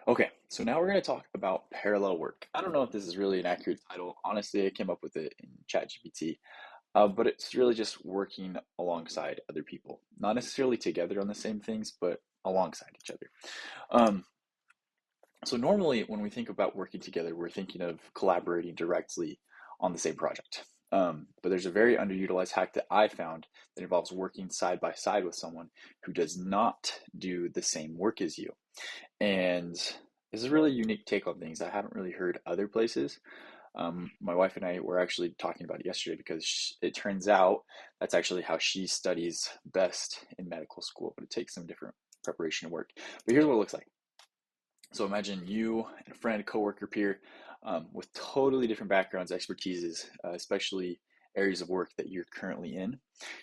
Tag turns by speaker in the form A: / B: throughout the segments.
A: Okay, so now we're going to talk about parallel work. I don't know if this is really an accurate title. Honestly, I came up with it in ChatGPT, but it's really just working alongside other people, not necessarily together on the same things, but alongside each other. Um, so normally, when we think about working together, we're thinking of collaborating directly on the same project. But there's a very underutilized hack that I found that involves working side by side with someone who does not do the same work as you. And this is a really unique take on things I haven't really heard other places. My wife and I were actually talking about it yesterday because it turns out that's actually how she studies best in medical school, but it takes some different preparation and work. But here's what it looks like. So imagine you and a friend, coworker, peer, with totally different backgrounds, expertises, especially areas of work that you're currently in.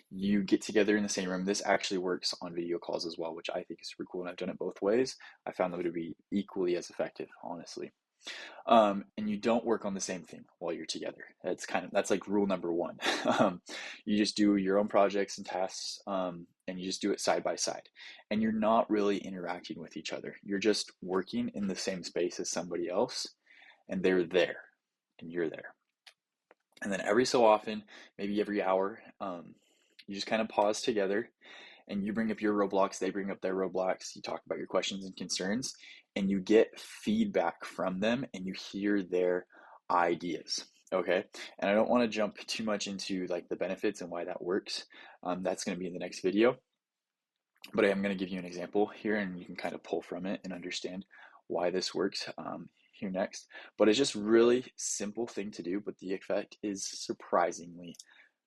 A: You get together in the same room. This actually works on video calls as well, which I think is super cool. And I've done it both ways. I found them to be equally as effective, honestly. And you don't work on the same thing while you're together. That's like rule number one. You just do your own projects and tasks, and you just do it side by side. And you're not really interacting with each other. You're just working in the same space as somebody else, and they're there, and you're there. And then every so often, maybe every hour, you just kind of pause together and you bring up your roadblocks, they bring up their roadblocks, you talk about your questions and concerns, and you get feedback from them and you hear their ideas. Okay. And I don't want to jump too much into like the benefits and why that works. That's going to be in the next video. But I am going to give you an example here and you can kind of pull from it and understand why this works here next. But it's just really simple thing to do, but the effect is surprisingly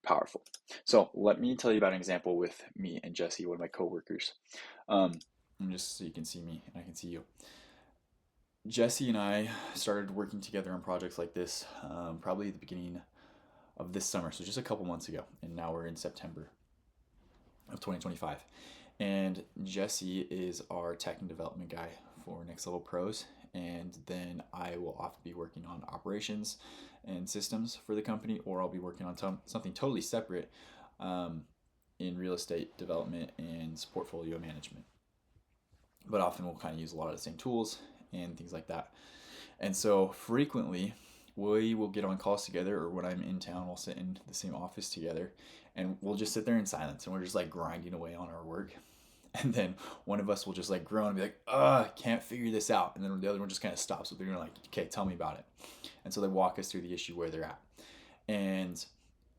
A: powerful. So let me tell you about an example with me and Jesse, one of my coworkers. Um, and just so you can see me and I can see you. Jesse and I started working together on projects like this probably at the beginning of this summer, so just a couple months ago, and now we're in September of 2025. And Jesse is our tech and development guy for Next Level Pros. And then I will often be working on operations and systems for the company, or I'll be working on something totally separate um, in real estate development and portfolio management. But often we'll kind of use a lot of the same tools and things like that. And so frequently we will get on calls together, or when I'm in town, we'll sit in the same office together and we'll just sit there in silence and we're just like grinding away on our work. And then one of us will just like groan and be like, can't figure this out. And then the other one just kind of stops with they're like, okay, tell me about it. And so they walk us through the issue where they're at. And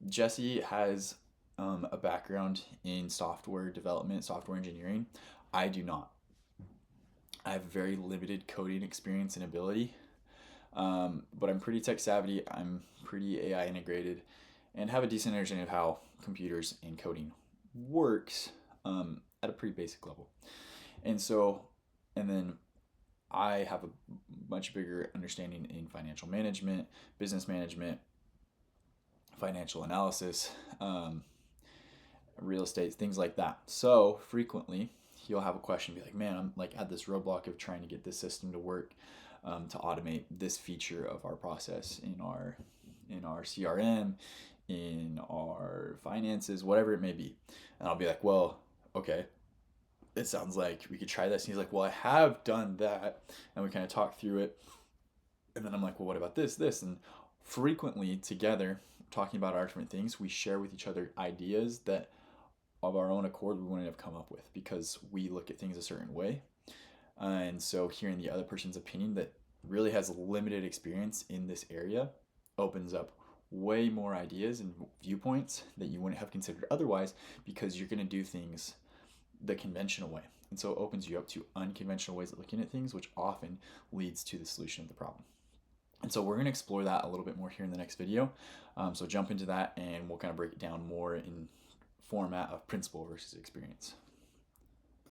A: Jesse has a background in software development, software engineering. I do not. I have very limited coding experience and ability, but I'm pretty tech savvy. I'm pretty AI integrated, and have a decent understanding of how computers and coding works at a pretty basic level. And so, and then I have a much bigger understanding in financial management, business management, financial analysis, real estate, things like that. So frequently, you'll have a question, be like, man, I'm like at this roadblock of trying to get this system to work, to automate this feature of our process in our CRM, in our finances, whatever it may be. And I'll be like, well, okay, it sounds like we could try this. And he's like, well, I have done that. And we kind of talk through it. And then I'm like, well, what about this? And frequently together, talking about our different things, we share with each other ideas that of our own accord we wouldn't have come up with because we look at things a certain way. And so hearing the other person's opinion that really has limited experience in this area opens up way more ideas and viewpoints that you wouldn't have considered otherwise because you're going to do things the conventional way. And so it opens you up to unconventional ways of looking at things, which often leads to the solution of the problem. And so we're going to explore that a little bit more here in the next video. So jump into that and we'll kind of break it down more in format of principle versus experience.